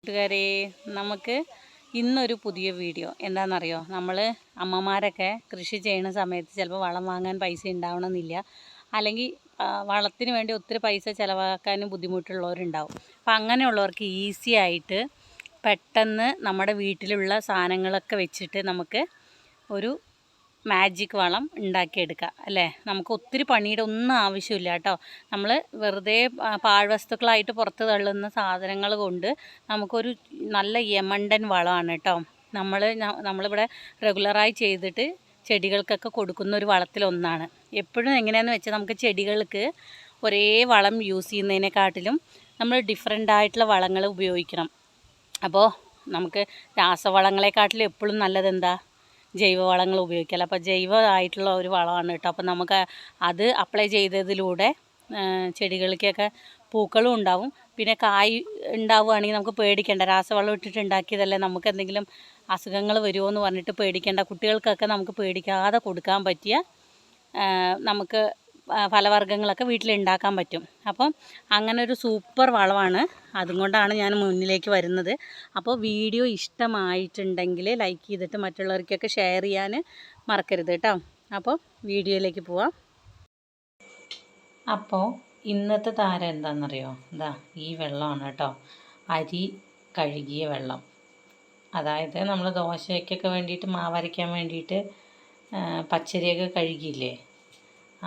കൂട്ടുകാരെ, നമുക്ക് ഇന്നൊരു പുതിയ വീഡിയോ എന്താണെന്നറിയോ? നമ്മൾ അമ്മമാരൊക്കെ കൃഷി ചെയ്യുന്ന സമയത്ത് ചിലപ്പോൾ വളം വാങ്ങാൻ പൈസ ഉണ്ടാവണമെന്നില്ല, അല്ലെങ്കിൽ വളത്തിന് വേണ്ടി ഒത്തിരി പൈസ ചിലവാക്കാനും ബുദ്ധിമുട്ടുള്ളവരുണ്ടാവും. അപ്പം അങ്ങനെയുള്ളവർക്ക് ഈസി ആയിട്ട് പെട്ടെന്ന് നമ്മുടെ വീട്ടിലുള്ള സാധനങ്ങളൊക്കെ വെച്ചിട്ട് നമുക്ക് ഒരു മാജിക് വളം ഉണ്ടാക്കിയെടുക്കുക അല്ലേ. നമുക്ക് ഒത്തിരി പണിയുടെ ഒന്നും ആവശ്യമില്ല കേട്ടോ. നമ്മൾ വെറുതെ പാഴ്വസ്തുക്കളായിട്ട് പുറത്ത് സാധനങ്ങൾ കൊണ്ട് നമുക്കൊരു നല്ല യമണ്ടൻ വളമാണ് കേട്ടോ. നമ്മളിവിടെ റെഗുലറായി ചെയ്തിട്ട് ചെടികൾക്കൊക്കെ കൊടുക്കുന്ന ഒരു വളത്തിലൊന്നാണ്. എപ്പോഴും എങ്ങനെയാണെന്ന് വെച്ചാൽ നമുക്ക് ചെടികൾക്ക് ഒരേ വളം യൂസ് ചെയ്യുന്നതിനെക്കാട്ടിലും നമ്മൾ ഡിഫറെൻ്റ് ആയിട്ടുള്ള വളങ്ങൾ ഉപയോഗിക്കണം. അപ്പോൾ നമുക്ക് രാസവളങ്ങളെക്കാട്ടിലും എപ്പോഴും നല്ലതെന്താ? ജൈവവളങ്ങൾ ഉപയോഗിക്കാമല്ലോ. അപ്പോൾ ജൈവമായിട്ടുള്ള ഒരു വളമാണ് കേട്ടോ. അപ്പോൾ നമുക്ക് അത് അപ്ലൈ ചെയ്തതിലൂടെ ചെടികൾക്കൊക്കെ പൂക്കളും ഉണ്ടാവും, പിന്നെ കായ് ഉണ്ടാവുകയാണെങ്കിൽ നമുക്ക് പേടിക്കേണ്ട. രാസവളം ഇട്ടിട്ട് ഉണ്ടാക്കിയതല്ലേ, നമുക്ക് എന്തെങ്കിലും അസുഖങ്ങൾ വരുമോ എന്ന് പറഞ്ഞിട്ട് പേടിക്കേണ്ട. കുട്ടികൾക്കൊക്കെ നമുക്ക് പേടിക്കാതെ കൊടുക്കാൻ പറ്റിയ നമുക്ക് ഫലവർഗ്ഗങ്ങളൊക്കെ വീട്ടിലുണ്ടാക്കാൻ പറ്റും. അപ്പം അങ്ങനെ ഒരു സൂപ്പർ വളമാണ്. അതുകൊണ്ടാണ് ഞാൻ മുന്നിലേക്ക് വരുന്നത്. അപ്പോൾ വീഡിയോ ഇഷ്ടമായിട്ടുണ്ടെങ്കിൽ ലൈക്ക് ചെയ്തിട്ട് മറ്റുള്ളവർക്കൊക്കെ ഷെയർ ചെയ്യാൻ മറക്കരുത് കേട്ടോ. അപ്പോൾ വീഡിയോയിലേക്ക് പോവാം. അപ്പോൾ ഇന്നത്തെ താരം എന്താണെന്നറിയോ? ഇതാ ഈ വെള്ളമാണ് കേട്ടോ. അരി കഴുകിയ വെള്ളം. അതായത് നമ്മൾ ദോശയ്ക്കൊക്കെ വേണ്ടിയിട്ട് മാവരയ്ക്കാൻ വേണ്ടിയിട്ട് പച്ചരിയൊക്കെ കഴുകിയില്ലേ,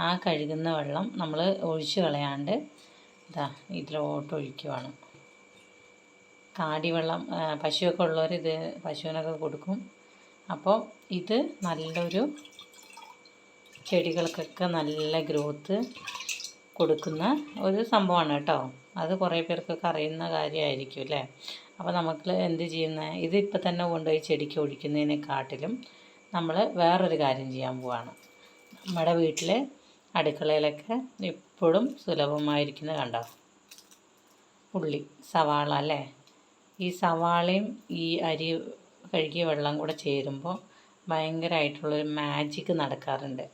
ആ കഴുകുന്ന വെള്ളം നമ്മൾ ഒഴിച്ച് കളയാണ്ട് ഇതാ ഇതിലോട്ട് ഒഴിക്കുവാണ്. കാടി വെള്ളം പശുവൊക്കെ ഉള്ളവർ ഇത് പശുവിനൊക്കെ കൊടുക്കും. അപ്പോൾ ഇത് നല്ലൊരു ചെടികൾക്കൊക്കെ നല്ല ഗ്രോത്ത് കൊടുക്കുന്ന ഒരു സംഭവമാണ് കേട്ടോ. അത് കുറേ പേർക്കൊക്കെ അറിയുന്ന കാര്യമായിരിക്കും അല്ലേ. അപ്പോൾ നമുക്ക് എന്ത് ചെയ്യുന്നത്, ഇതിപ്പോൾ തന്നെ കൊണ്ടുപോയി ചെടിക്ക് ഒഴിക്കുന്നതിനെക്കാട്ടിലും നമ്മൾ വേറൊരു കാര്യം ചെയ്യാൻ പോവാണ്. നമ്മുടെ വീട്ടിൽ അടുക്കളയിലൊക്കെ എപ്പോഴും സുലഭമായിരിക്കുന്നത് കണ്ടോ, ഉള്ളി, സവാള അല്ലേ. ഈ സവാളയും ഈ അരി കഴുകിയ വെള്ളം കൂടെ ചേരുമ്പോൾ ഭയങ്കരമായിട്ടുള്ളൊരു മാജിക്ക് നടക്കാറുണ്ട്.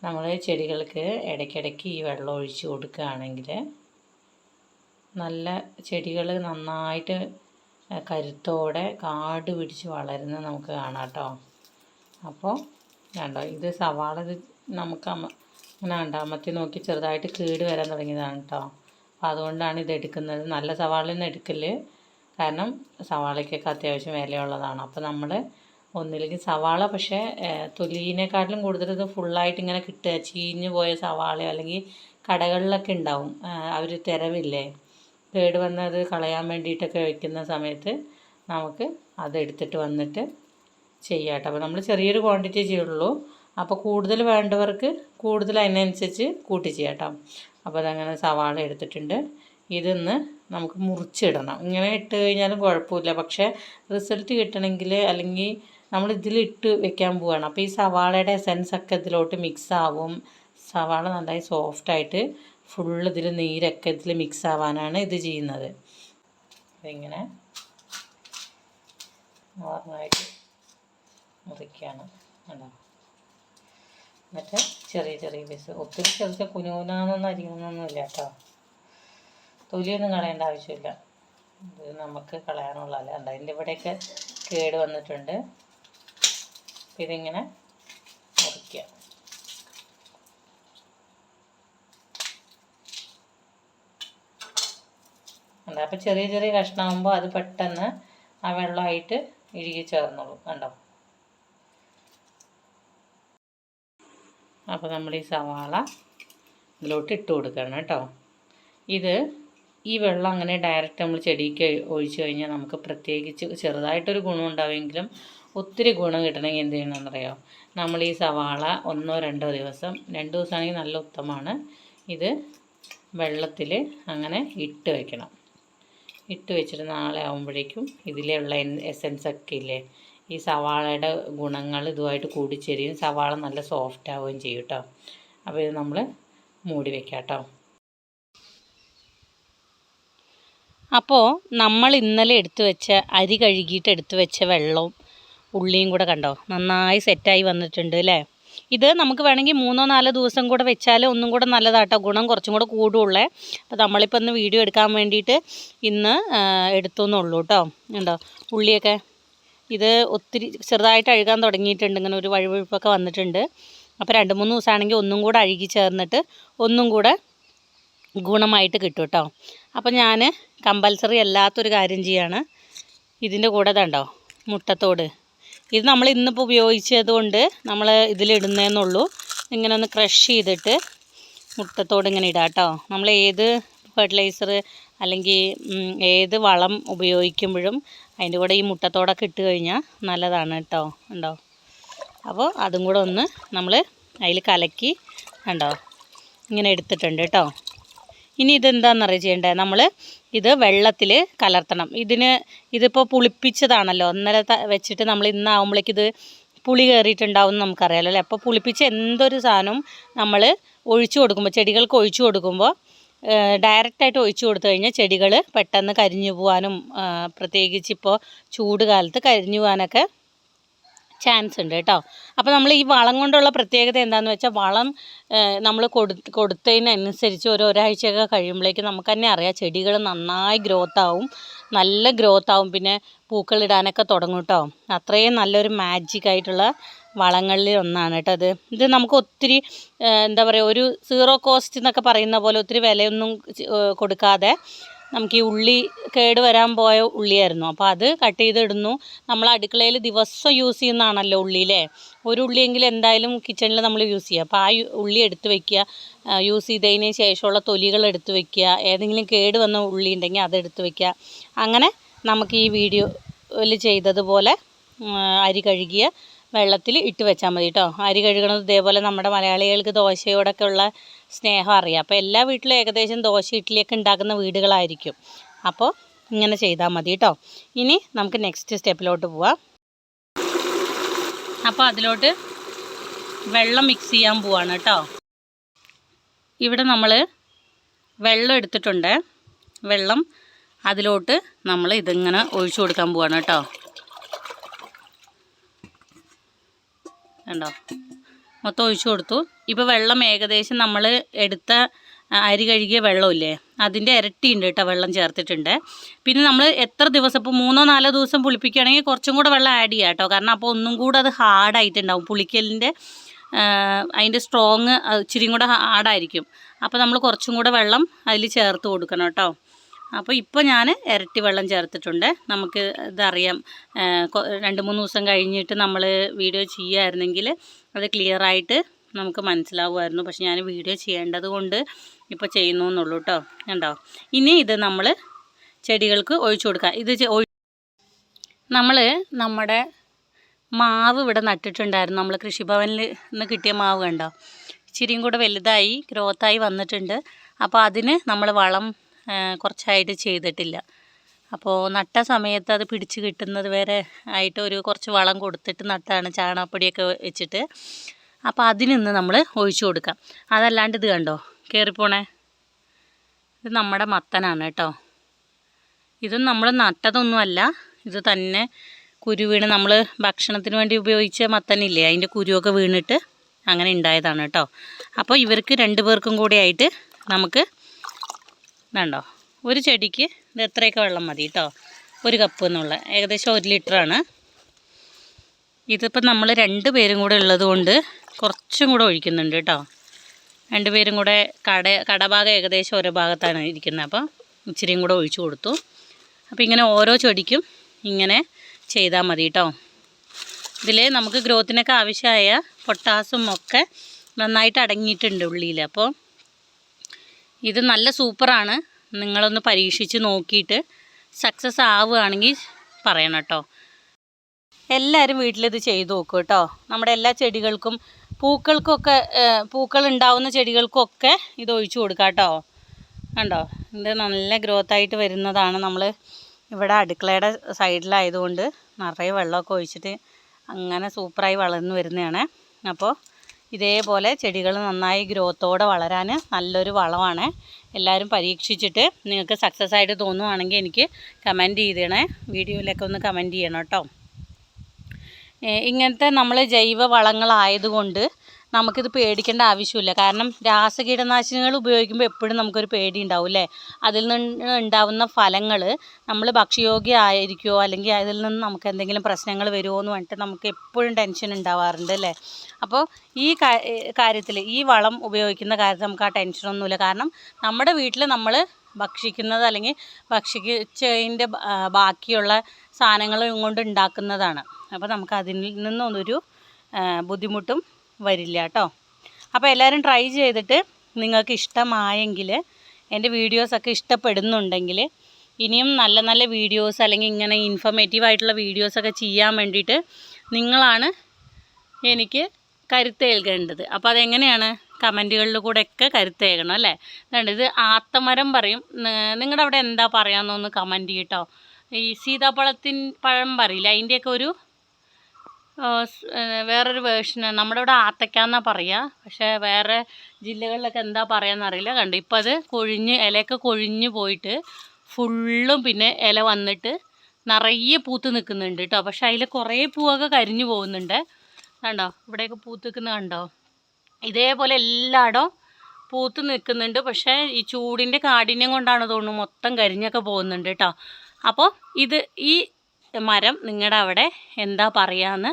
നമ്മൾ ചെടികൾക്ക് ഇടയ്ക്കിടയ്ക്ക് ഈ വെള്ളം ഒഴിച്ച് കൊടുക്കുകയാണെങ്കിൽ നല്ല ചെടികൾ നന്നായിട്ട് കരുത്തോടെ കാട് പിടിച്ച് വളരുന്നത് നമുക്ക് കാണാം കേട്ടോ. അപ്പോൾ കണ്ടോ, ഇത് സവാള നമുക്ക് അങ്ങനെ ഉണ്ടാമത്തി നോക്കി ചെറുതായിട്ട് കേട് വരാൻ തുടങ്ങിയതാണ് കേട്ടോ. അപ്പോൾ അതുകൊണ്ടാണ് ഇത് എടുക്കുന്നത്. നല്ല സവാള തന്നെ എടുക്കല്, കാരണം സവാളയ്ക്കൊക്കെ അത്യാവശ്യം വിലയുള്ളതാണ്. അപ്പോൾ നമ്മൾ ഒന്നില്ലെങ്കിൽ സവാള, പക്ഷേ തൊലീനെക്കാട്ടിലും കൂടുതൽ ഇത് ഫുള്ളായിട്ട് ഇങ്ങനെ കിട്ടുക, ചീഞ്ഞു പോയ സവാളയോ അല്ലെങ്കിൽ കടകളിലൊക്കെ ഉണ്ടാവും, അവർ തരവില്ലേ, കേട് വന്നത് കളയാൻ വേണ്ടിയിട്ടൊക്കെ വയ്ക്കുന്ന സമയത്ത് നമുക്ക് അതെടുത്തിട്ട് വന്നിട്ട് ചെയ്യാം കേട്ടോ. അപ്പോൾ നമ്മൾ ചെറിയൊരു ക്വാണ്ടിറ്റി ചെയ്യുള്ളൂ. അപ്പോൾ കൂടുതൽ വേണ്ടവർക്ക് കൂടുതൽ അതിനനുസരിച്ച് കൂട്ടി ചെയ്യാം കേട്ടോ. അപ്പോൾ അതങ്ങനെ സവാള എടുത്തിട്ടുണ്ട്. ഇതൊന്ന് നമുക്ക് മുറിച്ചിടണം. ഇങ്ങനെ ഇട്ട് കഴിഞ്ഞാലും കുഴപ്പമില്ല, പക്ഷേ റിസൾട്ട് കിട്ടണമെങ്കിൽ അല്ലെങ്കിൽ നമ്മൾ ഇതിലിട്ട് വെക്കാൻ പോവുകയാണ്. അപ്പോൾ ഈ സവാളയുടെ എസൻസൊക്കെ ഇതിലോട്ട് മിക്സ് ആവും. സവാള നന്നായി സോഫ്റ്റായിട്ട് ഫുള്ള് ഇതിൽ നീരൊക്കെ ഇതിൽ മിക്സ് ആവാനാണ് ഇത് ചെയ്യുന്നത്. ഇതിങ്ങനെ നന്നായിട്ട് മുറിക്കുകയാണ് കേട്ടോ. എന്നിട്ട് ചെറിയ ചെറിയ പീസ്, ഒത്തിരി ചെറിയ കുനുകുനാന്നൊന്നും അരിയൊന്നുമില്ല കേട്ടോ. തൊലിയൊന്നും കളയേണ്ട ആവശ്യമില്ല, ഇത് നമുക്ക് കളയാനുള്ളതല്ല. ഉണ്ട് അതിൻ്റെ ഇവിടെയൊക്കെ കേട് വന്നിട്ടുണ്ട്. ഇതിങ്ങനെ മുറിക്കുക. ഉണ്ട്. അപ്പോൾ ചെറിയ ചെറിയ കഷ്ണമാകുമ്പോൾ അത് പെട്ടെന്ന് ആ വെള്ളമായിട്ട് ഇഴുകി ചേർന്നോളൂ. കണ്ടോ. അപ്പോൾ നമ്മൾ ഈ സവാള ഇതിലോട്ട് ഇട്ട് കൊടുക്കണം കേട്ടോ. ഈ വെള്ളം അങ്ങനെ ഡയറക്റ്റ് നമ്മൾ ചെടിക്ക് ഒഴിച്ചു കഴിഞ്ഞാൽ നമുക്ക് പ്രത്യേകിച്ച് ചെറുതായിട്ടൊരു ഗുണം ഉണ്ടാവുമെങ്കിലും ഒത്തിരി ഗുണം കിട്ടണമെങ്കിൽ എന്ത് ചെയ്യണമെന്നറിയോ? നമ്മൾ ഈ സവാള 1-2 ദിവസം, 2 ദിവസമാണെങ്കിൽ നല്ല ഉത്തമമാണ്, ഇത് വെള്ളത്തിൽ അങ്ങനെ ഇട്ട് വയ്ക്കണം. ഇട്ട് വെച്ചിട്ട് നാളെ ആകുമ്പോഴേക്കും ഇതിലുള്ള എസൻസൊക്കെ ഇല്ലേ, ഈ സവാളയുടെ ഗുണങ്ങൾ ഇതുമായിട്ട് കൂടിച്ചേരുകയും സവാള നല്ല സോഫ്റ്റ് ആവുകയും ചെയ്യും കേട്ടോ. അപ്പോൾ ഇത് നമ്മൾ മൂടി വെക്കാം കേട്ടോ. അപ്പോൾ നമ്മൾ ഇന്നലെ എടുത്തു വെച്ച അരി കഴുകിയിട്ട് എടുത്തു വെച്ച വെള്ളവും ഉള്ളിയും കൂടെ കണ്ടോ നന്നായി സെറ്റായി വന്നിട്ടുണ്ട് അല്ലേ. ഇത് നമുക്ക് വേണമെങ്കിൽ 3-4 ദിവസം കൂടെ വെച്ചാൽ ഒന്നും കൂടെ നല്ലതാട്ടോ, ഗുണം കുറച്ചും കൂടെ കൂടുള്ളേ. അപ്പോൾ നമ്മളിപ്പോൾ ഇന്ന് വീഡിയോ എടുക്കാൻ വേണ്ടിയിട്ട് ഇന്ന് എടുത്തു എന്നുള്ളൂ കേട്ടോ. ഉണ്ടോ ഉള്ളിയൊക്കെ ഇത് ഒത്തിരി ചെറുതായിട്ട് അഴുകാൻ തുടങ്ങിയിട്ടുണ്ട്, ഇങ്ങനെ ഒരു വഴുവഴുപ്പൊക്കെ വന്നിട്ടുണ്ട്. അപ്പോൾ 2-3 ദിവസമാണെങ്കിൽ ഒന്നും കൂടെ അഴുകി ചേർന്നിട്ട് ഒന്നും കൂടെ ഗുണമായിട്ട് കിട്ടും കേട്ടോ. അപ്പോൾ ഞാൻ കമ്പൽസറി അല്ലാത്തൊരു കാര്യം ചെയ്യാണ്. ഇതിൻ്റെ കൂടെ ഇതുണ്ടോ മുട്ടത്തോട്, ഇത് നമ്മൾ ഇന്നിപ്പോൾ ഉപയോഗിച്ചത് കൊണ്ട് നമ്മൾ ഇതിലിടുന്നതെന്നുള്ളൂ. ഇങ്ങനെ ഒന്ന് ക്രഷ് ചെയ്തിട്ട് മുട്ടത്തോട് ഇങ്ങനെ ഇടാം കേട്ടോ. നമ്മൾ ഏത് ഫെർട്ടിലൈസർ അല്ലെങ്കിൽ ഏത് വളം ഉപയോഗിക്കുമ്പോഴും അതിൻ്റെ കൂടെ ഈ മുട്ടത്തോടൊക്കെ ഇട്ട് കഴിഞ്ഞാൽ നല്ലതാണ് കേട്ടോ. ഉണ്ടോ, അപ്പോൾ അതും കൂടെ ഒന്ന് നമ്മൾ അതിൽ കലക്കി കണ്ടോ ഇങ്ങനെ എടുത്തിട്ടുണ്ട് കേട്ടോ. ഇനി ഇതെന്താണെന്നറിയാം ചെയ്യേണ്ടത്, നമ്മൾ ഇത് വെള്ളത്തിൽ കലർത്തണം. ഇതിപ്പോൾ പുളിപ്പിച്ചതാണല്ലോ, ഇന്നലെ വെച്ചിട്ട് നമ്മൾ ഇന്നാകുമ്പോഴേക്കിത് പുളി കയറിയിട്ടുണ്ടാവും നമുക്കറിയാമല്ലോ അല്ലേ. അപ്പോൾ പുളിപ്പിച്ച എന്തൊരു സാധനവും നമ്മൾ ഒഴിച്ചു കൊടുക്കുമ്പോൾ, ചെടികൾക്ക് ഒഴിച്ചു കൊടുക്കുമ്പോൾ ഡയറക്റ്റായിട്ട് ഒഴിച്ചു കൊടുത്തു കഴിഞ്ഞാൽ ചെടികൾ പെട്ടെന്ന് കരിഞ്ഞു പോകാനും പ്രത്യേകിച്ച് ഇപ്പോൾ ചൂട് കാലത്ത് കരിഞ്ഞു പോകാനൊക്കെ ചാൻസ് ഉണ്ട് കേട്ടോ. അപ്പോൾ നമ്മൾ ഈ വളം കൊണ്ടുള്ള പ്രത്യേകത എന്താണെന്ന് വെച്ചാൽ, വളം നമ്മൾ കൊടുത്തതിനനുസരിച്ച് ഒരാഴ്ചയൊക്കെ കഴിയുമ്പോഴേക്ക് നമുക്ക് തന്നെ അറിയാം ചെടികൾ നന്നായി ഗ്രോത്താവും, നല്ല ഗ്രോത്താവും, പിന്നെ പൂക്കളിടാനൊക്കെ തുടങ്ങും കേട്ടോ. അത്രയും നല്ലൊരു മാജിക്കായിട്ടുള്ള വളങ്ങളിൽ ഒന്നാണ് കേട്ടോ ഇത് നമുക്ക് ഒത്തിരി എന്താ പറയുക, ഒരു സീറോ കോസ്റ്റ് എന്നൊക്കെ പറയുന്ന പോലെ ഒത്തിരി വിലയൊന്നും കൊടുക്കാതെ നമുക്ക് ഈ ഉള്ളി കേട് വരാൻ പോയ ഉള്ളിയായിരുന്നു, അപ്പോൾ അത് കട്ട് ചെയ്തിടുന്നു. നമ്മൾ അടുക്കളയിൽ ദിവസം യൂസ് ചെയ്യുന്നതാണല്ലോ ഉള്ളിയിലെ, ഒരു ഉള്ളിയെങ്കിലും എന്തായാലും കിച്ചണിൽ നമ്മൾ യൂസ് ചെയ്യുക. അപ്പോൾ ആ ഉള്ളി എടുത്ത് വയ്ക്കുക, യൂസ് ചെയ്തതിന് ശേഷമുള്ള തൊലികൾ എടുത്ത് വയ്ക്കുക, ഏതെങ്കിലും കേട് വന്ന ഉള്ളി ഉണ്ടെങ്കിൽ അതെടുത്ത് വയ്ക്കുക. അങ്ങനെ നമുക്ക് ഈ വീഡിയോയിൽ ചെയ്തതുപോലെ അരി കഴുകിയ വെള്ളത്തിൽ ഇട്ട് വെച്ചാൽ മതി കേട്ടോ. അരി കഴുകണത് ഇതേപോലെ നമ്മുടെ മലയാളികൾക്ക് ദോശയോടൊക്കെ ഉള്ള സ്നേഹം അറിയാം. അപ്പോൾ എല്ലാ വീട്ടിലും ഏകദേശം ദോശ ഇഡ്ഡലിയൊക്കെ ഉണ്ടാക്കുന്ന വീടുകളായിരിക്കും. അപ്പോൾ ഇങ്ങനെ ചെയ്താൽ മതി കേട്ടോ. ഇനി നമുക്ക് നെക്സ്റ്റ് സ്റ്റെപ്പിലോട്ട് പോവാം. അപ്പോൾ അതിലോട്ട് വെള്ളം മിക്സ് ചെയ്യാൻ പോവാണ് കേട്ടോ. ഇവിടെ നമ്മൾ വെള്ളം എടുത്തിട്ടുണ്ട്. വെള്ളം അതിലോട്ട് നമ്മൾ ഇതിങ്ങനെ ഒഴിച്ചു കൊടുക്കാൻ പോവാണ് കേട്ടോ. കണ്ടോ, മൊത്തം ഒഴിച്ചു കൊടുത്തു. ഇപ്പോൾ വെള്ളം ഏകദേശം നമ്മൾ എടുത്ത അരി കഴുകിയ വെള്ളമില്ലേ അതിൻ്റെ ഇരട്ടി ഉണ്ട് കേട്ടോ, വെള്ളം ചേർത്തിട്ടുണ്ട്. പിന്നെ നമ്മൾ എത്ര ദിവസം, ഇപ്പോൾ 3-4 ദിവസം പുളിപ്പിക്കുകയാണെങ്കിൽ കുറച്ചും കൂടെ വെള്ളം ആഡ് ചെയ്യാം കേട്ടോ. കാരണം അപ്പോൾ ഒന്നും കൂടെ അത് ഹാർഡായിട്ടുണ്ടാവും, പുളിക്കലിൻ്റെ അതിൻ്റെ സ്ട്രോങ് ഇച്ചിരിയും കൂടെ ഹാർഡായിരിക്കും. അപ്പോൾ നമ്മൾ കുറച്ചും കൂടെ വെള്ളം അതിൽ ചേർത്ത് കൊടുക്കണം കേട്ടോ. അപ്പോൾ ഇപ്പോൾ ഞാൻ ഇരട്ടി വെള്ളം ചേർത്തിട്ടുണ്ട്. നമുക്ക് ഇതറിയാം, 2-3 ദിവസം കഴിഞ്ഞിട്ട് നമ്മൾ വീഡിയോ ചെയ്യുമായിരുന്നെങ്കിൽ അത് ക്ലിയറായിട്ട് നമുക്ക് മനസ്സിലാവുമായിരുന്നു. പക്ഷെ ഞാൻ വീഡിയോ ചെയ്യേണ്ടത് കൊണ്ട് ഇപ്പോൾ ചെയ്യുന്നു എന്നുള്ളൂ കേട്ടോ. കണ്ടോ, ഇനി ഇത് നമ്മൾ ചെടികൾക്ക് ഒഴിച്ചു കൊടുക്കുക. നമ്മൾ നമ്മുടെ മാവ് ഇവിടെ നട്ടിട്ടുണ്ടായിരുന്നു, നമ്മൾ കൃഷിഭവനിൽ നിന്ന് കിട്ടിയ മാവ് കണ്ടോ, ഇച്ചിരിയും കൂടെ വലുതായി ഗ്രോത്തായി വന്നിട്ടുണ്ട്. അപ്പോൾ അതിന് നമ്മൾ വളം കുറച്ചായിട്ട് ചെയ്തിട്ടില്ല. അപ്പോൾ നട്ട സമയത്ത് അത് പിടിച്ച് കിട്ടുന്നത് വരെ ആയിട്ട് കുറച്ച് വളം കൊടുത്തിട്ട് നട്ടാണ്, ചാണകപ്പൊടിയൊക്കെ വെച്ചിട്ട്. അപ്പോൾ അതിനിന്ന് നമ്മൾ ഒഴിച്ചു കൊടുക്കാം. അതല്ലാണ്ട് ഇത് കണ്ടോ കയറിപ്പോണേ, ഇത് നമ്മുടെ മത്തനാണ് കേട്ടോ. ഇതും നമ്മൾ നട്ടതൊന്നുമല്ല, ഇത് തന്നെ കുരു വീണ് നമ്മൾ ഭക്ഷണത്തിന് വേണ്ടി ഉപയോഗിച്ച മത്തനില്ലേ അതിൻ്റെ കുരുവൊക്കെ വീണിട്ട് അങ്ങനെ ഉണ്ടായതാണ് കേട്ടോ. അപ്പോൾ ഇവർക്ക് 2 പേർക്കും കൂടി ആയിട്ട് നമുക്ക് വേണ്ടോ ഒരു ചെടിക്ക് ഇത് എത്രയൊക്കെ വെള്ളം മതി കേട്ടോ, 1 കപ്പ് എന്നുള്ള ഏകദേശം 1 ലിറ്ററാണ്. ഇതിപ്പോൾ നമ്മൾ 2 പേരും കൂടെ ഉള്ളത് കൊണ്ട് കുറച്ചും കൂടെ ഒഴിക്കുന്നുണ്ട് കേട്ടോ. 2 പേരും കൂടെ കടഭാഗം ഏകദേശം ഓരോ ഭാഗത്താണ് ഇരിക്കുന്നത്, അപ്പോൾ ഇച്ചിരിയും കൂടെ ഒഴിച്ചു കൊടുത്തു. അപ്പോൾ ഇങ്ങനെ ഓരോ ചെടിക്കും ഇങ്ങനെ ചെയ്താൽ മതി കേട്ടോ. ഇതിൽ നമുക്ക് ഗ്രോത്തിനൊക്കെ ആവശ്യമായ പൊട്ടാസും ഒക്കെ നന്നായിട്ട് അടങ്ങിയിട്ടുണ്ട് ഉള്ളിൽ. അപ്പോൾ ഇത് നല്ല സൂപ്പറാണ്. നിങ്ങളൊന്ന് പരീക്ഷിച്ച് നോക്കിയിട്ട് സക്സസ് ആവുകയാണെങ്കിൽ പറയണം കേട്ടോ. എല്ലാവരും വീട്ടിലിത് ചെയ്ത് നോക്കും കേട്ടോ. നമ്മുടെ എല്ലാ ചെടികൾക്കും പൂക്കൾക്കൊക്കെ പൂക്കൾ ഉണ്ടാവുന്ന ചെടികൾക്കൊക്കെ ഇത് ഒഴിച്ചു കൊടുക്കാം കേട്ടോ. കണ്ടോ, ഇത് നല്ല ഗ്രോത്തായിട്ട് വരുന്നതാണ്. നമ്മൾ ഇവിടെ അടുക്കളയുടെ സൈഡിലായതുകൊണ്ട് നിറയെ വെള്ളമൊക്കെ ഒഴിച്ചിട്ട് അങ്ങനെ സൂപ്പറായി വളർന്നു വരുന്നതാണ്. അപ്പോൾ ഇതേപോലെ ചെടികൾ നന്നായി ഗ്രോത്തോടെ വളരാൻ നല്ലൊരു വളമാണ്. എല്ലാവരും പരീക്ഷിച്ചിട്ട് നിങ്ങൾക്ക് സക്സസ് ആയിട്ട് തോന്നുവാണെങ്കിൽ എനിക്ക് കമൻറ്റ് ചെയ്തേണേ, വീഡിയോയിലൊക്കെ ഒന്ന് കമൻറ്റ് ചെയ്യണം കേട്ടോ. ഇങ്ങനത്തെ നമ്മൾ ജൈവ വളങ്ങളായതുകൊണ്ട് നമുക്കിത് പേടിക്കേണ്ട ആവശ്യമില്ല. കാരണം രാസകീടനാശിനികൾ ഉപയോഗിക്കുമ്പോൾ എപ്പോഴും നമുക്കൊരു പേടി ഉണ്ടാവും അല്ലേ? അതിൽ നിന്ന് ഉണ്ടാവുന്ന ഫലങ്ങൾ നമ്മൾ ഭക്ഷ്യയോഗ്യമായിരിക്കുമോ, അല്ലെങ്കിൽ അതിൽ നിന്ന് നമുക്ക് എന്തെങ്കിലും പ്രശ്നങ്ങൾ വരുമോ എന്ന് പറഞ്ഞിട്ട് നമുക്ക് എപ്പോഴും ടെൻഷൻ ഉണ്ടാവാറുണ്ട് അല്ലേ? അപ്പോൾ ഈ കാര്യത്തിൽ, ഈ വളം ഉപയോഗിക്കുന്ന കാര്യത്തിൽ നമുക്ക് ആ ടെൻഷനൊന്നുമില്ല. കാരണം നമ്മുടെ വീട്ടിൽ നമ്മൾ ഭക്ഷിക്കുന്നത് അല്ലെങ്കിൽ ഭക്ഷിച്ചതിൻ്റെ ബാക്കിയുള്ള സാധനങ്ങൾ കൊണ്ട് ഉണ്ടാക്കുന്നതാണ്. അപ്പോൾ നമുക്ക് അതിൽ നിന്നൊരു ബുദ്ധിമുട്ടും വരില്ല കേട്ടോ. അപ്പോൾ എല്ലാവരും ട്രൈ ചെയ്തിട്ട് നിങ്ങൾക്ക് ഇഷ്ടമായെങ്കിൽ, എൻ്റെ വീഡിയോസൊക്കെ ഇഷ്ടപ്പെടുന്നുണ്ടെങ്കിൽ, ഇനിയും നല്ല നല്ല വീഡിയോസ് അല്ലെങ്കിൽ ഇങ്ങനെ ഇൻഫോർമേറ്റീവായിട്ടുള്ള വീഡിയോസൊക്കെ ചെയ്യാൻ വേണ്ടിയിട്ട് നിങ്ങളാണ് എനിക്ക് കരുത്തേൽക്കേണ്ടത്. അപ്പോൾ അതെങ്ങനെയാണ്? കമൻറ്റുകളിൽ കൂടെയൊക്കെ കരുത്തേകണം അല്ലേ? അതുകൊണ്ട് ഇത് ആത്തമരം പറയും. നിങ്ങളുടെ അവിടെ എന്താ പറയാമെന്നൊന്ന് കമൻറ്റ് ചെയ്യട്ടോ. ഈ സീതാപ്പഴത്തിൻ പഴം പറയില്ല, അതിൻ്റെയൊക്കെ ഒരു വേറൊരു വേർഷനാണ്. നമ്മുടെ ഇവിടെ ആത്തയ്ക്കാന്നാണ് പറയുക, പക്ഷേ വേറെ ജില്ലകളിലൊക്കെ എന്താ പറയുകയെന്നറിയില്ല. കണ്ടു ഇപ്പോൾ അത് ഇലയൊക്കെ കൊഴിഞ്ഞ് പോയിട്ട് ഫുള്ളും പിന്നെ ഇല വന്നിട്ട് നിറയെ പൂത്ത് നിൽക്കുന്നുണ്ട് കേട്ടോ. പക്ഷേ അതിൽ കുറേ പൂവൊക്കെ കരിഞ്ഞു പോകുന്നുണ്ട്. കണ്ടോ, ഇവിടെയൊക്കെ പൂത്ത് നിൽക്കുന്നത് കണ്ടോ? ഇതേപോലെ എല്ലായിടവും പൂത്ത് നിൽക്കുന്നുണ്ട്. പക്ഷേ ഈ ചൂടിൻ്റെ കാഠിന്യം കൊണ്ടാണ് തോന്നുന്നു മൊത്തം കരിഞ്ഞൊക്കെ പോകുന്നുണ്ട് കേട്ടോ. അപ്പോൾ ഈ മരം നിങ്ങളുടെ അവിടെ എന്താ പറയുകയെന്ന്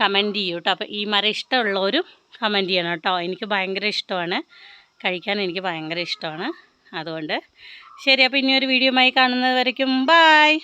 കമൻറ്റ് ചെയ്യൂ കേട്ടോ. അപ്പോൾ ഈ മരം ഇഷ്ടമുള്ളവരും കമൻറ്റ് ചെയ്യണം കേട്ടോ. എനിക്ക് ഭയങ്കര ഇഷ്ടമാണ്, കഴിക്കാൻ എനിക്ക് ഭയങ്കര ഇഷ്ടമാണ്. അതുകൊണ്ട് ശരി, അപ്പോൾ ഇനിയൊരു വീഡിയോയുമായി കാണുന്നത് വരയ്ക്കും ബായ്.